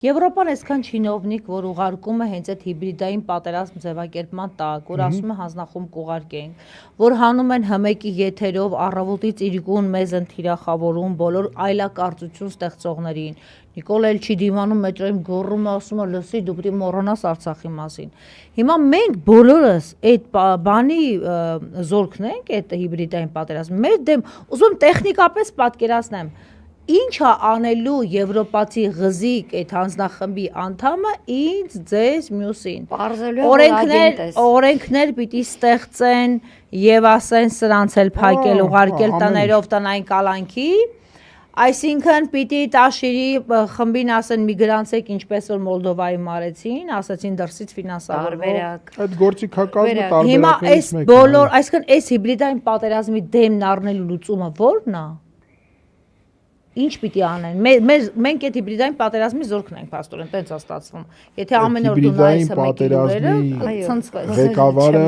Եվրոպան այսքան չինովնիկ, որ ուղարկում է հենց այդ հիբրիդային պատերազմ ձևակերպման տակ, որ ասում է հանձնախումբ կուղարկենք, որ հանում են հմեկի եթերով առավոտից իրիկուն մեզ են թիրախավորում բոլոր այլակարծություն ստեղծողներին։ Նիկոլ էլ չի դիմանում մետրոյում գոռում է, ասում է լսի դու պիտի մոռանաս Արցախի մասին։ Հիմա մենք բոլորս այդ բանի զորքն ենք, այդ հիբրիդային պատերազմը, մեր դեմ ուզում տեխնիկապես պատկերացնեմ Ինչ է անելու եվրոպացի ղզիկ այդ հանձնախմբի անդամը ինձ ձեզ մյուսին օրենքներ պիտի ստեղծեն եւ ասեն սրանց էլ փակել ուղարկել տներով տնային կալանքի այսինքն պիտի Տաշիրի խմբին ասեն միգրանցեք ինչպես որ Մոլդովայում արեցին ասացին դրսից ֆինանսավորվող այդ գործիքակազմը տարբերակներից հիմա այս բոլոր այսինքն այս հիբրիդային պատերազմի դեմն առնելու լուծումը ո՞րն է Ինչ պիտի անեն։ Մենք այդ հիբրիդային պատերազմի զորքն ենք փաստորեն, տենց է ստացվում։ Եթե ամեն օր դու նայես հմեկիները, ցնցվես։ Ղեկավարը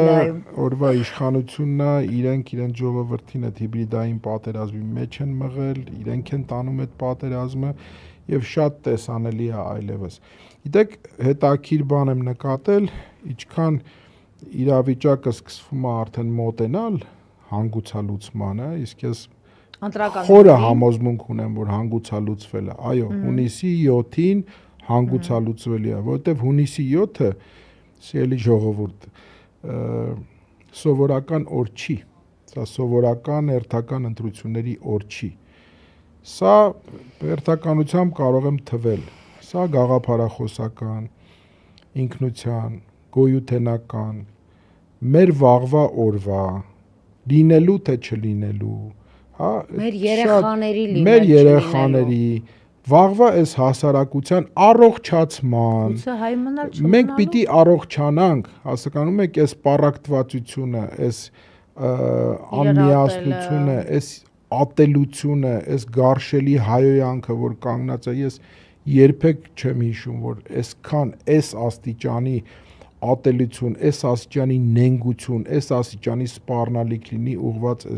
օրվա իշխանությունն է, իրենց ժողովրդին այդ հիբրիդային պատերազմի մեջ են մղել, իրենք են տանում այդ պատերազմը եւ շատ տեսանելի է այլևս։ Գիտեք, հետաքրիր բան եմ նկատել, ինչքան իրավիճակը սկսվում է արդեն մոտենալ հանգուցալուծմանը, իսկ ես Խորը համոզմունք ունեմ, որ հանգուցալուծվել է։ Այո, հունիսի 7-ին հանգուցալուծվել է, որովհետև հունիսի 7-ը սիրելի ժողովուրդ սովորական օր չի։ Սա սովորական հերթական ընտրությունների օր չի։ Սա հերթականությամբ կարող եմ թվել։ Սա գաղափարախոսական, ինքնության, գոյութենական, մեր վաղվա օրվա, լինելու թե չլինելու Մեր երեխաների Մեր երեխաների վաղվա այս հասարակության առողջացման մենք պիտի առողջանանք, հասկանում եք այս պառակտվածությունը, այս անմիասնությունը, այս ատելությունը, այս գարշելի հայոյանքը, որ կանգնած է, ես երբեք չեմ հիշում, որ այսքան այս աստիճանի ատելություն, այս աստիճանի նենգություն, այս աստիճանի սպառնալիք լինի ուղված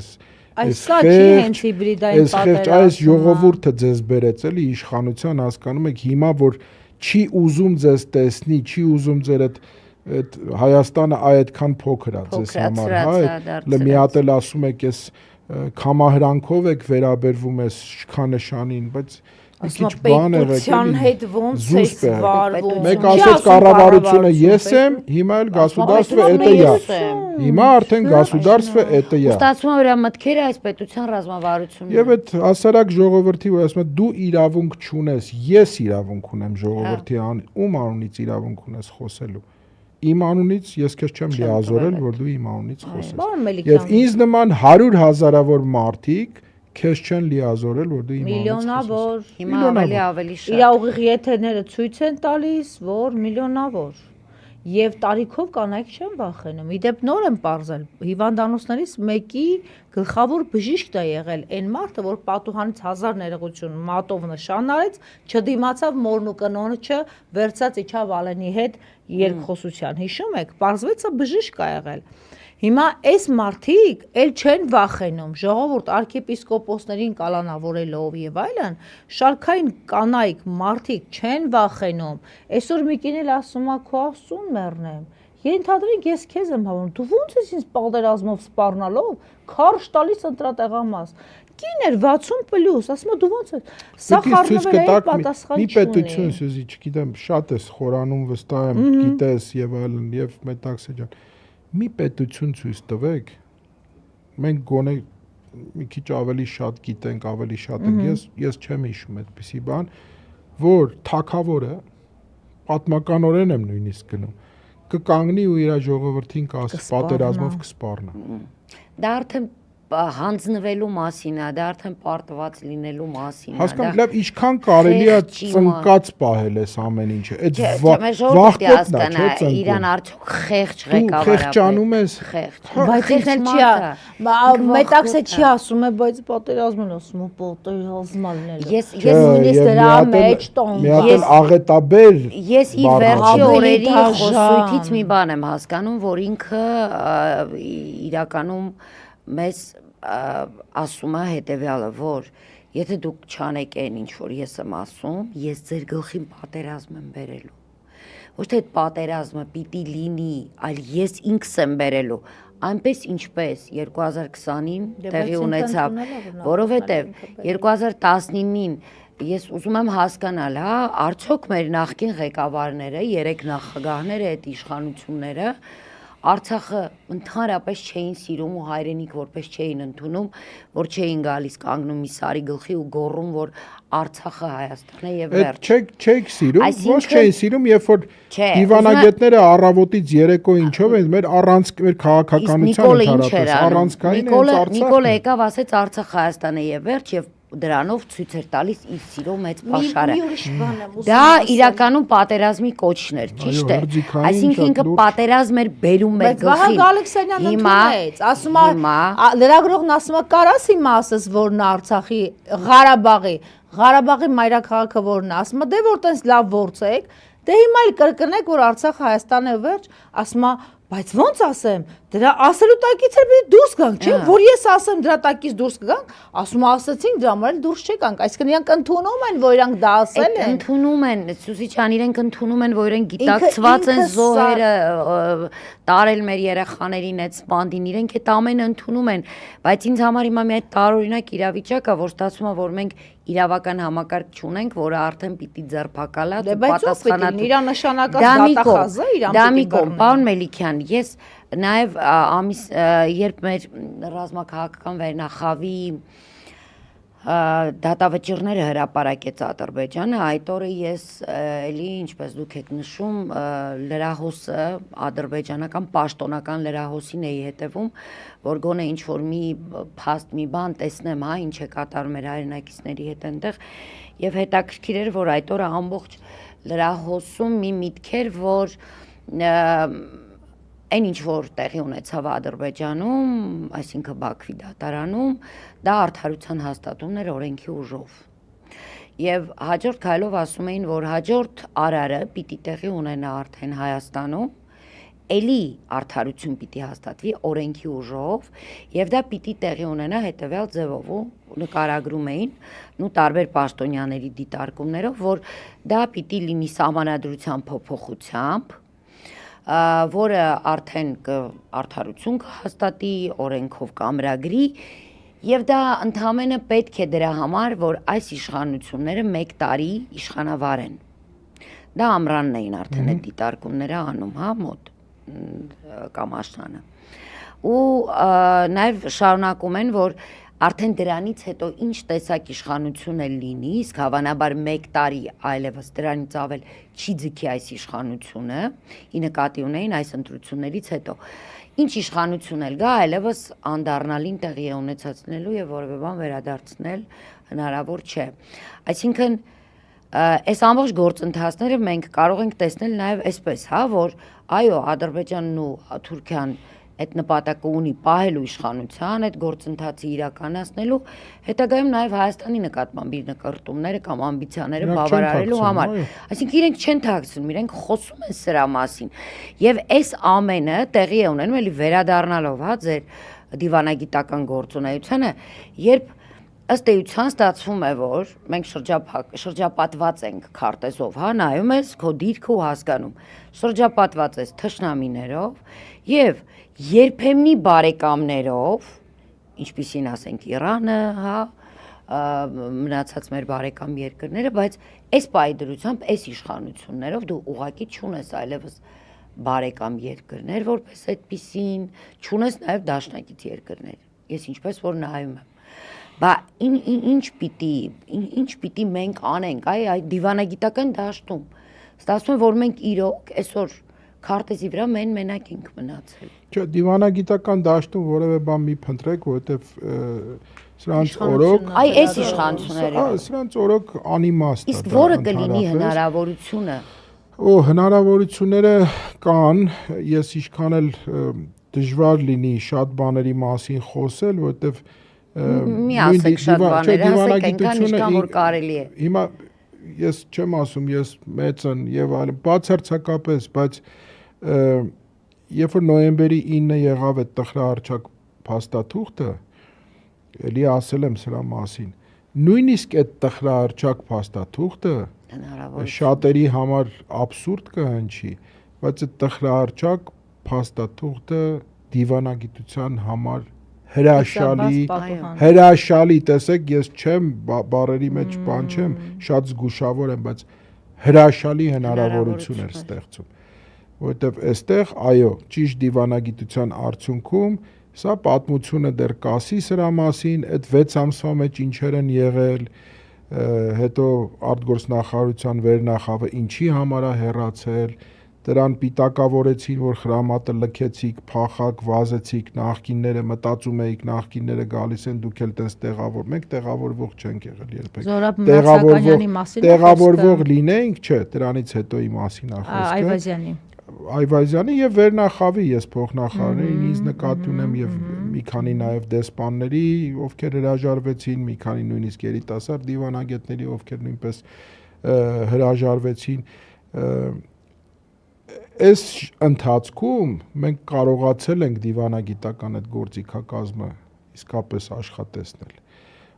Այս սա չի հենց հիբրիդային պատերազմը Այս ժողովուրդը ձեզ բերեց էլի իշխանության հասկանում եք հիմա որ չի ուզում ձեզ տեսնի, չի ուզում ձեր այդ Հայաստանը այդքան փոքր է ձեզ համար, հա, մի հատ էլ ասում եք այս կամահրանքով եք վերաբերվում այս շքանշանին, բայց Ասում պետության հետ ոնց է վարվում Մեկ ասեց կառավարությունը ես եմ, հիմա էլ գասուդարստվը это я Հիմա արդեն գասուդարստվը это я Ստացվում է որ մտքերը այս պետության ռազմավարությունն Եվ այդ հասարակ ժողովրդի որ ասում է դու իրավունք չունես, ես իրավունք ունեմ ժողովրդի ում անունից իրավունք ունես խոսելու Իմ անունից ես քեզ չեմ լիազորել, որ դու իմ անունից խոսես Եվ ինձ նման 100,000-ավոր մարդիկ քեզ չեն լիազորել, որ դու իմ միլիոնավոր, հիմա ավելի շատ Իր ուղիղ եթերները ցույց են տալիս, որ միլիոնավոր Եվ տարիքով կանայք չեն վախենում Իդեպ նոր եմ պարզել Հիվանդանոցներից մեկի գլխավոր բժիշկն է եղել Այն մարդը, որ պատուհանից 1000 ներողություն մատով նշան արեց Չդիմացավ մորն ու կնոջը Վերցած իջավ Ալենի հետ երկխոսության Հիշում եք, պարզվեց բժիշկ է եղել Հիմա այս մարդիկ էլ չեն վախենում, ժողովուրդ արքեպիսկոպոսներին կալանավորելով եւ այլն, շարքային կանայք մարդիկ չեն վախենում։ Այսօր մի կին էլ ասում է քո Աստծուն մեռնեմ։ Ենթադրենք ես քեզ եմ հավանում, դու ո՞նց ես ինձ պատերազմով սպառնալով, քարշ տալիս ընտրատեղամաս։ Կին էր 60+, ասում է դու ո՞նց ես։ Սա խառնվելայի պատասխան չունի։ Մի պետություն, սուզի, չգիտեմ, շատ ես խորանում վստահ եմ, գիտես եւ այլն եւ Մետաքսե ջան Մի պետություն ցույց տվեք, մենք գոնե մի քիչ ավելի շատ գիտենք, ավելի շատ ենք, ես չեմ հիշում այդպիսի բան, որ թագավորը պատմականորեն եմ նույնիսկ գնում, կկանգնի ու իր ժողովրդին կասի պատերազմով կսպառնա։ Դա արդեն հանձնվելու մասին է, դա արդեն պարտված լինելու մասին է։ Հասկանաք, լավ, ինչքան կարելի է ծնկած պահել այս ամեն ինչը։ Այդ վախկոտն է, չէ՞ ծնկում։ Իրան արդյոք խեղճ ղեկավար է։ Խեղճանում ես։ Բայց ինքն չի, Մետաքսը չի ասում է, բայց պատերազմն ասում է, պատերազմն է։ Ես նույնիսկ դրա մեջ տոն։ Մի հատ էլ աղետաբեր։ Ես ի վերջի օրերի խոսույթից մի բան եմ հասկանում, որ ինքը իրականում մեզ ասում է հետևյալը, որ Եթե դուք չանեք այն ինչ որ ես եմ ասում, ես ձեր գլխին պատերազմ եմ բերելու։ Ոչ թե այդ պատերազմը պիտի լինի, այլ ես ինքս եմ բերելու, այնպես ինչպես 2020-ին տեղի ունեցավ, որովհետև 2019-ին ես ուզում եմ հասկանալ, հա, արդյոք մեր նախկին ղեկավարները, 3 նախագահները, այդ իշխանությունները Արցախը ընդհանրապես չէին սիրում ու հայրենիք որպես չէին ընդունում, որ չէին գալիս կանգնում մի սարի գլխի ու գոռում, որ Արցախը Հայաստան է եւ վերջ։ Չեք սիրում, ոչ չէին սիրում, երբ որ դիվանագետները առավոտից երեկո ինչով են մեր քաղաքականության ընդհանրապես առանցքային են Արցախը։ Նիկոլը եկավ ասեց Արցախ Հայաստան է եւ վերջ եւ դրանով ցույց էր տալիս իր սիրո մեծ պաշարը։ Դա իրականում պատերազմի կոչն էր, ճիշտ է։ Այսինքն ինքը պատերազմ էր բերում մեր գլխին։ Վահագն Ալեքսանյանն ընդունեց, ասում է, լրագրողն ասում է, կարաս հիմա ասես որն է Արցախի Ղարաբաղի մայրաքաղաքը որն է, ասում է, դե որ տես լավ ворցեք, դե հիմա էլ կրկնեք, որ Արցախը Հայաստան է վերջ, ասում է, բայց ոնց ասեմ, դրա ասելու տակից էլ պիտի դուրս գանք, չէ՞, որ ես ասեմ դրա տակից դուրս կգանք, ասում ասացին դրա համար էլ դուրս չեկանք, այսինքն իրանք ընդունում են, որ իրանք դա ասել են։ Ընդունում են, Սուսիչյան, իրենք ընդունում են, որ իրենք գիտակցված են զոհերը տարել մեր երեխաներին այդ սպանդին, իրենք այդ ամենը ընդունում են, բայց ինձ համար հիմա մի այդ տարօրինակ իրավիճակ է, որ ստացվում է, որ մենք իրավական համակարգ չունենք, որը արդեն պիտի ձերբակալած ու պատասխանատու։ Իրա նշանակած դատախազը իրան պիտի բռնի։ Պարոն Մելիքյան, ես նաև երբ մեր ռազմաքաղաքական վերնախավի դատավճիռները հրապարակեց Ադրբեջանը, այդ օրը ես էլի, ինչպես դուք եք նշում, լրահոսը, ադրբեջանական պաշտոնական լրահոսին էի հետևում, որ գոնե ինչ-որ մի փաստ, մի բան տեսնեմ, հա, ինչ է կատարում մեր հայրենակիցների հետ այնտեղ, եւ հետաքրքիր էր, որ այդ օրը ամբողջ լրահոսում մի միտք էր, որ այն ինչ որ տեղի ունեցավ Ադրբեջանում, այսինքն Բաքվի դատարանում, դա արդարության հաստատումն էր օրենքի ուժով։ Եվ հաջորդ քայլով ասում էին, որ հաջորդ արարը պիտի տեղի ունենա արդեն Հայաստանում, էլի արդարություն պիտի հաստատվի օրենքի ուժով, եւ դա պիտի տեղի ունենա հետեւյալ ձևով, ու նկարագրում էին ու տարբեր պաշտոնյաների դիտարկումներով, որ դա պիտի լինի սահմանադրության փոփոխությամբ, որը արդեն արդարություն կհաստատի, օրենքով կամրագրի, եւ դա ընդհանրապես պետք է դրա համար, որ այս իշխանությունները 1 տարի իշխանավարեն։ Դա ամրանն էին արդեն այդ դիտարկումները անում, հա, մոտ կամ աշնանը։ Ու նաեւ շարունակում են, որ արդեն դրանից հետո ինչ տեսակ իշխանություն է լինի, իսկ հավանաբար 1 տարի այլևս դրանից ավել չի ձգի այս իշխանությունը, ի նկատի ունեին այս ընտրություններից հետո։ Ինչ իշխանություն էլ գա, այլևս անդառնալին տեղի է ունեցածնելու եւ որևէ բան վերադարձնել հնարավոր չէ։ Այսինքն այս ամբողջ գործընթացները մենք կարող ենք տեսնել նաեւ այսպես, հա, որ այո, Ադրբեջանն ու Թուրքիան այդ նպատակը ունի պահելու իշխանության, այդ գործընթացը իրականացնելու, հետագայում նաև Հայաստանի նկատմամբ իր նկարտումները կամ ամբիցիաները բավարարելու համար։ Այսինքն իրենք չեն թաքցնում, իրենք խոսում են սրա մասին։ Եվ այս ամենը տեղի է ունենում, էլի վերադառնալով, հա, ձեր դիվանագիտական գործունեությանը, երբ ըստ էության ստացվում է, որ մենք շրջապատված ենք քարտեզով, հա, նայում ես քո դիրքը ու հասկանում, շրջապատված ես թշնամիներով եւ երբեմնի բարեկամներով, ինչպիսին ասենք Իրանը, հա, մնացած մեր բարեկամ երկրները, բայց այս պայդրությամբ, այս իշխանություններով դու ուղղակի չունես այլևս բարեկամ երկրներ, որպես այդպիսին, չունես նաեւ դաշնակից երկրներ։ Ես ինչպես որ նայում եմ Բա ինչ պիտի մենք անենք այդ դիվանագիտական դաշտում, ստացվում է, որ մենք իրոք այսօր քարտեզի վրա մենակ ենք մնացել։ Չէ, դիվանագիտական դաշտում որևէ բան մի փնտրեք, որովհետև սրանց օրոք այս իշխանությունները սրանց օրոք անիմաստ է։ Իսկ որը կլինի հնարավորությունը։ Հնարավորությունները կան, ես ինչքան էլ դժվար լինի շատ բաների մասին խոսել, որովհետև մի ասեք շատ բաներ, ասեք այնքան ինչքան որ կարելի է։ Հիմա ես չեմ ասում, ես մեծ եմ եւ այլն, բացարձակապես, բայց երբ որ նոյեմբերի 9-ը եղավ այդ տխրահարճակ փաստաթուղթը, էլի ասել եմ սրա մասին, նույնիսկ այդ տխրահռչակ փաստաթուղթը շատերի համար absurd կհնչի, բայց այդ տխրահռչակ փաստաթուղթը դիվանագիտության համար հրաշալի, տեսեք, ես չեմ բառերի մեջ բան չեմ, շատ զգուշավոր եմ, բայց հրաշալի հնարավորություն էր ստեղծում, որովհետև այստեղ, այո, ճիշտ դիվանագիտության արդյունքում սա պատմությունը դեռ կասի սրա մասին, այդ 6 ամսվա մեջ ինչեր են եղել, հետո արտգործնախարարության վերնախավը ինչի համար է հեռացել, դրան պիտակավորեցին, որ խրամատը լքեցիք, փախակ, վազեցիք, նախկինները մտածում էիք, նախկինները գալիս են, դուք էլ տես տեղավոր, մենք տեղավորվող չենք եղել երբեք։ Զորաբ Մնացականյանի մասին տեղավորվող լինեինք, չէ, դրանից հետոյի մասին է խոսքը։ Այվազյանի եւ Վերնախավի ես փոխնախարարներին ինձ նկատի ունեմ եւ մի քանի նաեւ դեսպանների, ովքեր հրաժարվեցին, մի քանի նույնիսկ երիտասարդ դիվանագետների, ովքեր նույնպես հրաժարվեցին։ Այս ընթացքում մենք կարողացել ենք դիվանագիտական այդ գործիքակազմը իսկապես աշխատեցնել։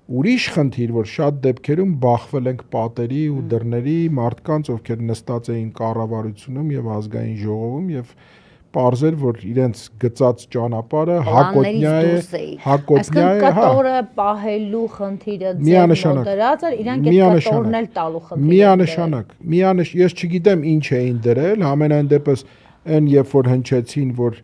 Ուրիշ խնդիր, որ շատ դեպքերում բախվել ենք պատերի ու դռների մարդկանց, ովքեր նստած էին կառավարությունում եւ ազգային ժողովում եւ պարզել, որ իրենց գծած ճանապարհը հակոտնյա է, այսինքն կտորը պահելու խնդիրը ձեր մոտերած էր, իրանք այդ կտորն էլ տալու խնդիրը։ Միանշանակ, ես չգիտեմ ինչ էին դրել, ամենայն դեպս այն երբ որ հնչեցին, որ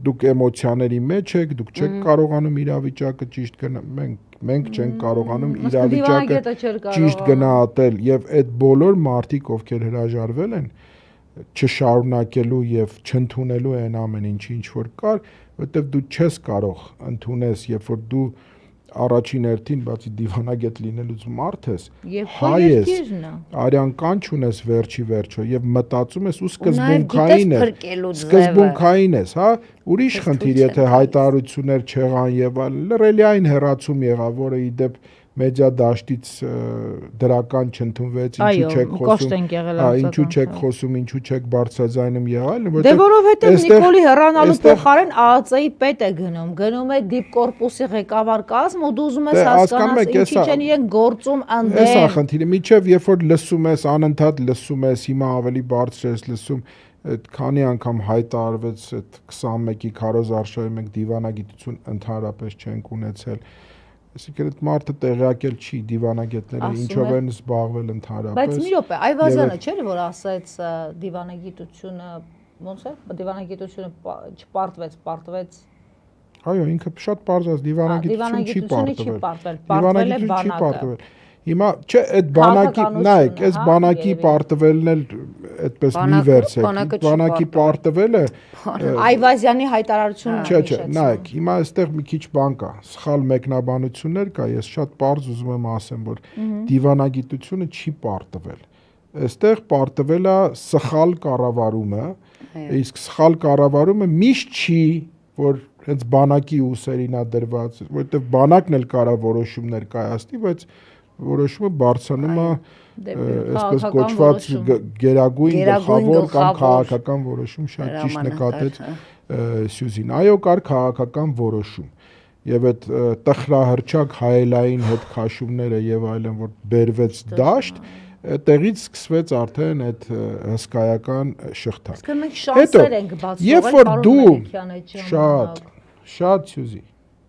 դուք էմոցիաների մեջ եք, դուք չեք կարողանում իրավիճակը ճիշտ գնահատել, մենք չենք կարողանում իրավիճակը ճիշտ գնահատել եւ այդ բոլոր մարդիկ, ովքեր հրաժարվել են, չշարունակելու եւ չընդունելու այն ամեն ինչ որ կար, որովհետեւ դու չես կարող ընդունես, երբ որ դու առաջին հերթին բացի դիվանագետ լինելուց մարդ ես, հայ ես, արյան կանչ ունես վերջի վերջո եւ մտածում ես ու սկզբունքային ես, հա, ուրիշ խնդիր, եթե հայտարարություններ չեղան եւ լրելի այն հեռացում եղավ, որը ի դեպ մեդիա դաշտից դրական չընդունվեց, ինչու չեք խոսում, ինչու չեք բարձրաձայնում եղել, դե որովհետեւ Նիկոլի հեռանալու փոխարեն ԱԱԾ-ի պետ է գնում է դիպկորպուսի ղեկավար կազմ ու դու ուզում ես հասկանալ ինչի չեն իրենք գործում ընդդեմ։ Էս է խնդիրը, միջև երբ որ լսում ես, անընդհատ լսում ես, հիմա ավելի բարձր ես լսում, այդ քանի անգամ հայտարարվեց այդ 21-ի քարոզարշավի մենք դիվանագիտություն ընդհանրապես չենք ունեցել։ Այսինքն այդ մարդը տեղյակել չի դիվանագետները ինչով են զբաղվել ընդհանրապես։ Բայց մի րոպե, Այվազյանը չէ՞ որ ասաց դիվանագիտությունը ոնց է, դիվանագիտությունը չպարտվեց։ Այո, ինքը շատ պարզ է, դիվանագիտությունը չի պարտվել։ Պարտվել է բանակը։ Հիմա չէ, այդ բանակի, նայեք, այս բանակի պարտվելն էլ այդպես մի վերց է։ Բանակի պարտվելը Այվազյանի հայտարարությունը։ Չէ, նայեք, հիմա այստեղ մի քիչ բան կա, սխալ մեկնաբանություններ կա, ես շատ պարզ ուզում եմ ասեմ, որ դիվանագիտությունը չի պարտվել։ Այստեղ պարտվել է սխալ կառավարումը, իսկ սխալ կառավարումը միշտ չի, որ հենց բանակի ուսերին է դրված, որովհետև բանակն էլ կարա որոշումներ կայացնի, բայց որոշումը բարձրանում է այսպես կոչված գերագույն գլխավոր կամ քաղաքական որոշում, շատ ճիշտ նկատեց Սյուզին։ Այո, կար քաղաքական որոշում եւ այդ տխրահռչակ հայելային հետքաշումները եւ այլն, որ բերվեց դաշտ, տեղից սկսվեց արդեն այդ հսկայական շղթան։ Իսկ մենք շանսեր ենք բացվել, պարոն շատ Սյուզի,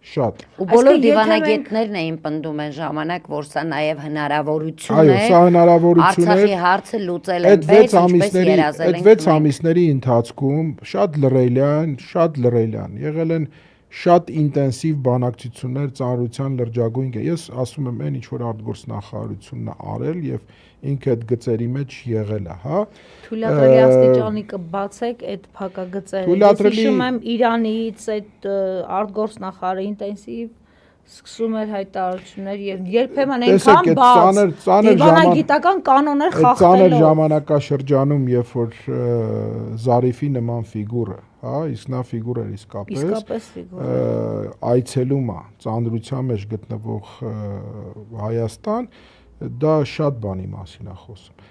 շատ։ Ու բոլոր դիվանագետներն էին պնդում այն ժամանակ, որ սա նաև հնարավորություն է։ Այո, սա հնարավորություն է։ Արցախի հարցը լուծել են պես, ինչպես երազել ենք։ Այդ 6 ամիսների ընթացքում շատ լրելյան եղել են շատ ինտենսիվ բանակցություններ ծանրության լրջագույն։ Ես ասում եմ այն ինչ որ արտգործնախարարությունն է արել եւ ինքը այդ գծերի մեջ եղել է, հա։ Թույլատրելի աստիճանի կբացեք այդ փակագծերը։ Ես հիշում եմ Իրանից այդ արտգործնախարարը ինտենսիվ սկսում էր հայտարարություններ եւ երբեմն այնքան բաց դիվանագիտական կանոններ խախտելով։ Ծանր ժամանակաշրջանում, երբ որ Զարիֆի նման ֆիգուրը, հա, իսկ նա ֆիգուր էր իսկապես այցելում է ծանրության մեջ գտնվող Հայաստան, դա շատ բանի մասին է խոսում։